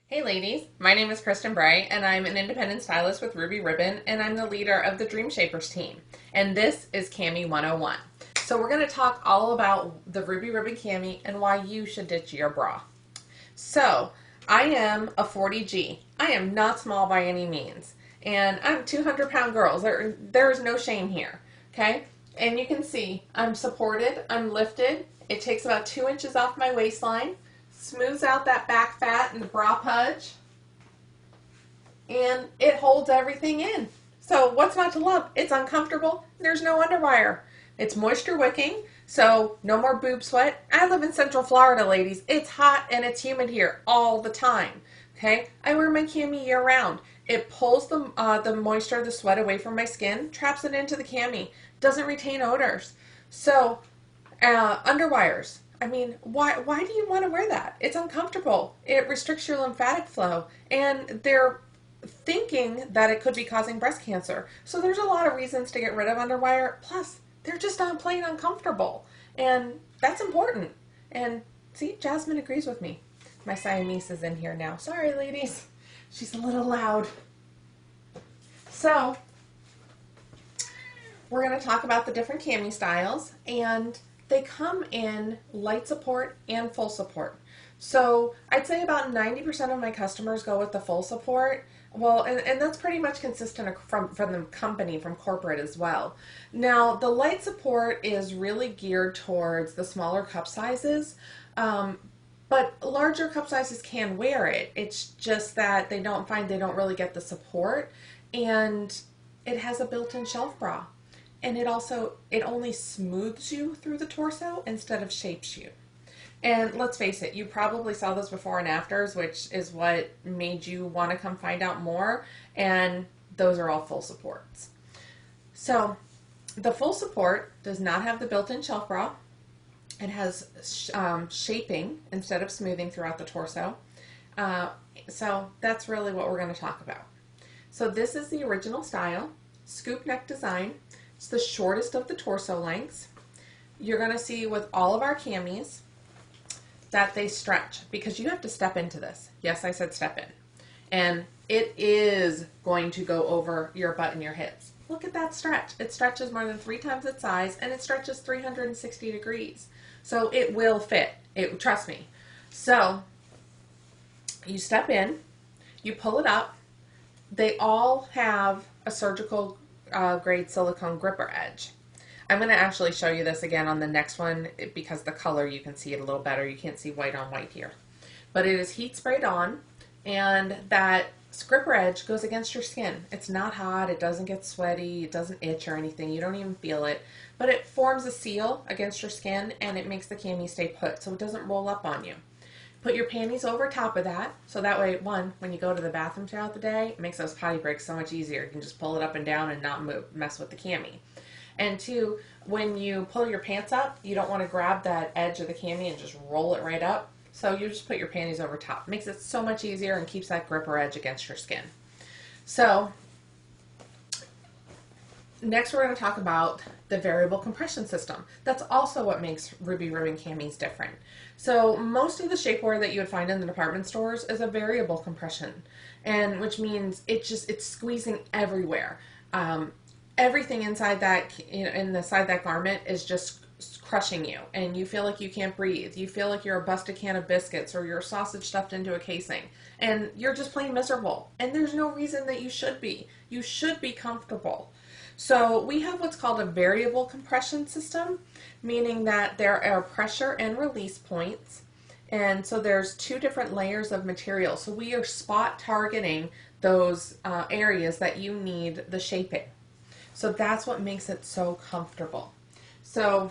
Hey ladies, my name is Kristen Bray and I'm an independent stylist with Ruby Ribbon and I'm the leader of the Dream Shapers team. And this is Cami 101. So we're going to talk all about the Ruby Ribbon Cami and why you should ditch your bra. So I am a 40G. I am not small by any means. And I'm 200-pound girls. There is no shame here. Okay? And you can see I'm supported, I'm lifted. It takes about 2 inches off my waistline. Smooths out that back fat and the bra pudge, and it holds everything in. So what's not to love? It's uncomfortable. There's no underwire. It's moisture wicking, so no more boob sweat. I live in Central Florida, ladies. It's hot and it's humid here all the time. Okay, I wear my cami year round. It pulls the moisture, the sweat away from my skin, traps it into the cami. Doesn't retain odors. So underwires. I mean, why do you want to wear that? It's uncomfortable. It restricts your lymphatic flow. And they're thinking that it could be causing breast cancer. So there's a lot of reasons to get rid of underwire. Plus, they're just on plain uncomfortable. And that's important. And see, Jasmine agrees with me. My Siamese is in here now. Sorry, ladies. She's a little loud. So, we're going to talk about the different cami styles, and they come in light support and full support. So I'd say about 90% of my customers go with the full support. Well, and that's pretty much consistent from the company, from corporate as well. Now, the light support is really geared towards the smaller cup sizes, but larger cup sizes can wear it. It's just that they don't really get the support, and it has a built-in shelf bra. And it only smooths you through the torso instead of shapes you. And let's face it, you probably saw this before and afters, which is what made you want to come find out more. And those are all full supports. So the full support does not have the built-in shelf bra. It has shaping instead of smoothing throughout the torso. So that's really what we're going to talk about. So this is the original style, scoop neck design. It's the shortest of the torso lengths. You're going to see with all of our camis that they stretch because you have to step into this. Yes, I said step in. And it is going to go over your butt and your hips. Look at that stretch. It stretches more than 3 times its size, and it stretches 360 degrees. So it will fit. Trust me. So you step in, you pull it up. They all have a surgical grade silicone gripper edge. I'm going to actually show you this again on the next one because the color, you can see it a little better. You can't see white on white here. But it is heat sprayed on, and that gripper edge goes against your skin. It's not hot, it doesn't get sweaty, it doesn't itch or anything, you don't even feel it. But it forms a seal against your skin, and it makes the cami stay put so it doesn't roll up on you. Put your panties over top of that, so that way, one, when you go to the bathroom throughout the day, it makes those potty breaks so much easier. You can just pull it up and down and not mess with the cami. And two, when you pull your pants up, you don't want to grab that edge of the cami and just roll it right up. So you just put your panties over top. Makes it so much easier and keeps that gripper edge against your skin. So next we're going to talk about the variable compression system. That's also what makes Ruby Ribbon camis different. So most of the shapewear that you would find in the department stores is a variable compression, and which means it's squeezing everywhere. Everything inside that, inside that garment is just crushing you, and you feel like you can't breathe. You feel like you're a busted can of biscuits or you're a sausage stuffed into a casing, and you're just plain miserable. And there's no reason that you should be. You should be comfortable. So we have what's called a variable compression system, meaning that there are pressure and release points. And so there's 2 different layers of material. So we are spot targeting those areas that you need the shaping. So that's what makes it so comfortable. So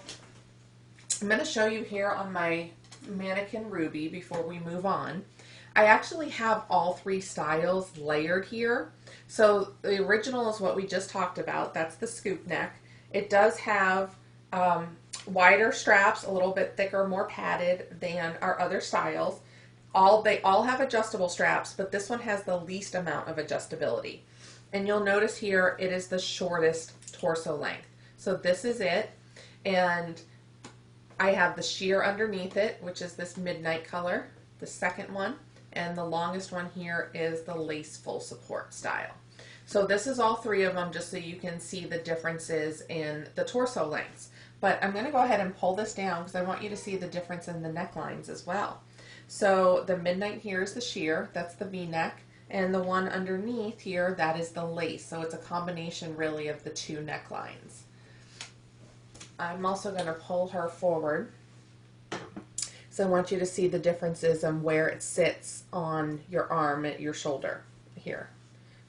I'm going to show you here on my mannequin Ruby before we move on. I actually have all 3 styles layered here. So the original is what we just talked about. That's the scoop neck. It does have wider straps, a little bit thicker, more padded than our other styles. They all have adjustable straps, but this one has the least amount of adjustability. And you'll notice here it is the shortest torso length. So this is it. And I have the sheer underneath it, which is this midnight color, the second one. and the longest one here is the lace full support style. So this is all three of them, just so you can see the differences in the torso lengths. But I'm going to go ahead and pull this down because I want you to see the difference in the necklines as well. So the midnight here is the sheer, that's the V-neck, and the one underneath here, that is the lace. So it's a combination really of the two necklines. I'm also going to pull her forward. So I want you to see the differences on where it sits on your arm at your shoulder here.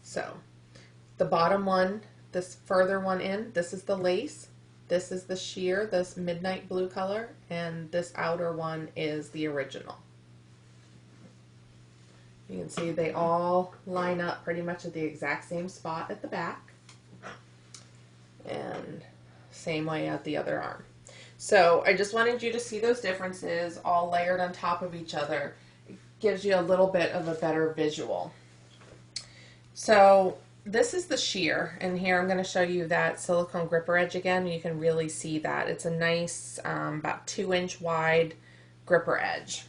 So the bottom one, this further one in, this is the lace. This is the sheer, this midnight blue color, and this outer one is the original. You can see they all line up pretty much at the exact same spot at the back. And same way at the other arm. So I just wanted you to see those differences all layered on top of each other. It gives you a little bit of a better visual. So this is the sheer, and here I'm going to show you that silicone gripper edge again. You can really see that. It's a nice about 2-inch wide gripper edge.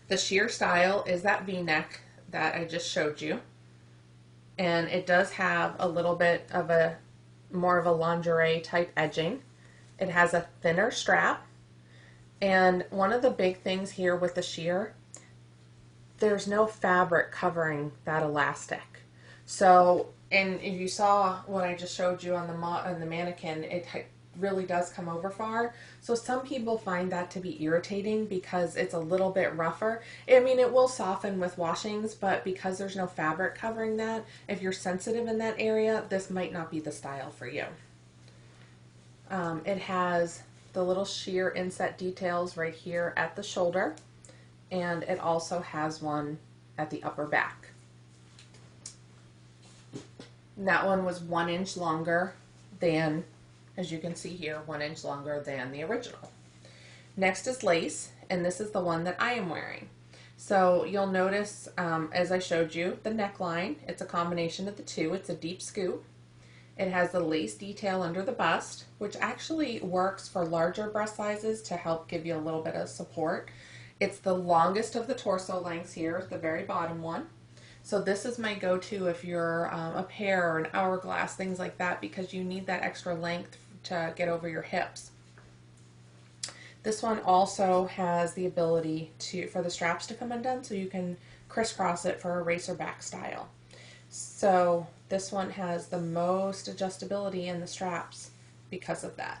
The sheer style is that V-neck that I just showed you, and it does have a little bit of a more of a lingerie type edging. It has a thinner strap, and one of the big things here with the sheer, there's no fabric covering that elastic. So, and if you saw what I just showed you on the mannequin, it really does come over far. So some people find that to be irritating because it's a little bit rougher. I mean, it will soften with washings, but because there's no fabric covering that, if you're sensitive in that area, this might not be the style for you. It has the little sheer inset details right here at the shoulder, and it also has one at the upper back. And that one was 1 inch longer than, as you can see here, 1 inch longer than the original. Next is lace, and this is the one that I am wearing. So you'll notice, as I showed you, the neckline, it's a combination of the two. It's a deep scoop. It has the lace detail under the bust, which actually works for larger breast sizes to help give you a little bit of support. It's the longest of the torso lengths here, the very bottom one. So this is my go-to if you're a pear or an hourglass, things like that, because you need that extra length to get over your hips. This one also has the ability for the straps to come undone, so you can crisscross it for a racer back style. So this one has the most adjustability in the straps because of that.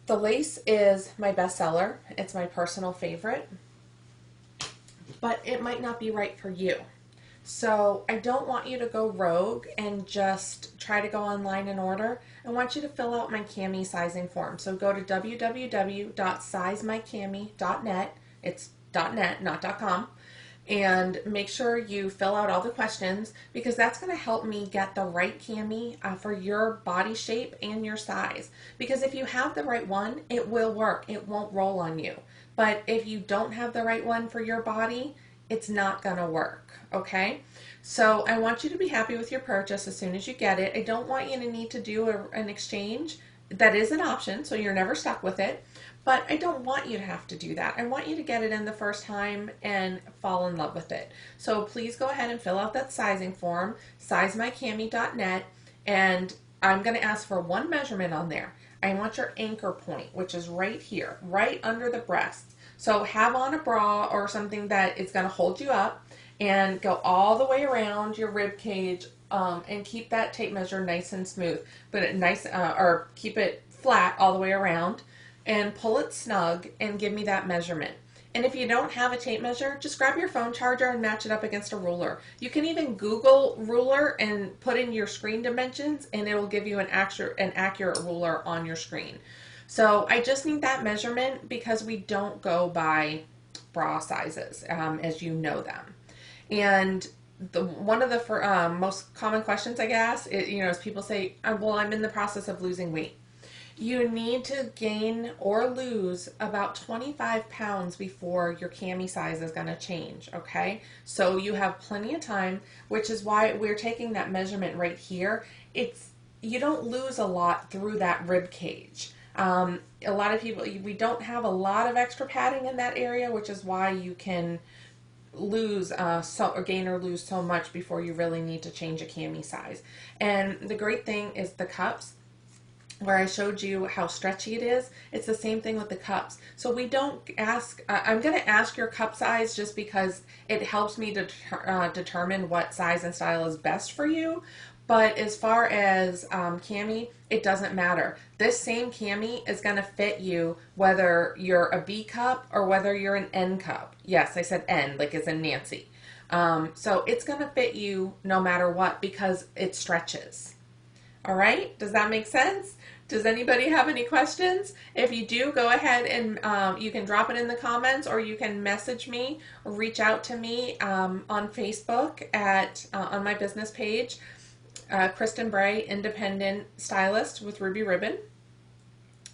The lace is my best seller. It's my personal favorite, but it might not be right for you. So I don't want you to go rogue and just try to go online and order. I want you to fill out my Cami sizing form. So go to www.sizemycami.net. It's .net, not .com. And make sure you fill out all the questions, because that's going to help me get the right cami for your body shape and your size. Because if you have the right one, it will work. It won't roll on you. But if you don't have the right one for your body, it's not going to work, okay? So I want you to be happy with your purchase as soon as you get it. I don't want you to need to do an exchange. That is an option, so you're never stuck with it. But I don't want you to have to do that. I want you to get it in the first time and fall in love with it. So please go ahead and fill out that sizing form, sizemycami.net, and I'm going to ask for one measurement on there. I want your anchor point, which is right here, right under the breast. So have on a bra or something that is going to hold you up, and go all the way around your rib cage, and keep that tape measure nice and smooth, but or keep it flat all the way around, and pull it snug and give me that measurement. And if you don't have a tape measure, just grab your phone charger and match it up against a ruler. You can even Google ruler and put in your screen dimensions, and it will give you an accurate ruler on your screen. So I just need that measurement because we don't go by bra sizes, as you know them. And one of the most common questions I get asked, is people say, well, I'm in the process of losing weight. You need to gain or lose about 25 pounds before your cami size is going to change, okay? So you have plenty of time, which is why we're taking that measurement right here. You don't lose a lot through that rib cage. A lot of people, we don't have a lot of extra padding in that area, which is why you can lose or gain or lose so much before you really need to change a cami size. And the great thing is the cups, where I showed you how stretchy it is, it's the same thing with the cups. So we don't ask, I'm going to ask your cup size just because it helps me to determine what size and style is best for you. But as far as cami, it doesn't matter. This same cami is going to fit you whether you're a B cup or whether you're an N cup. Yes, I said N, like as in Nancy. So it's going to fit you no matter what because it stretches. All right, does that make sense? Does anybody have any questions? If you do, go ahead and you can drop it in the comments, or you can message me or reach out to me on Facebook at on my business page, Kristen Bray, Independent Stylist with Ruby Ribbon.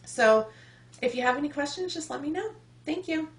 So if you have any questions, just let me know. Thank you.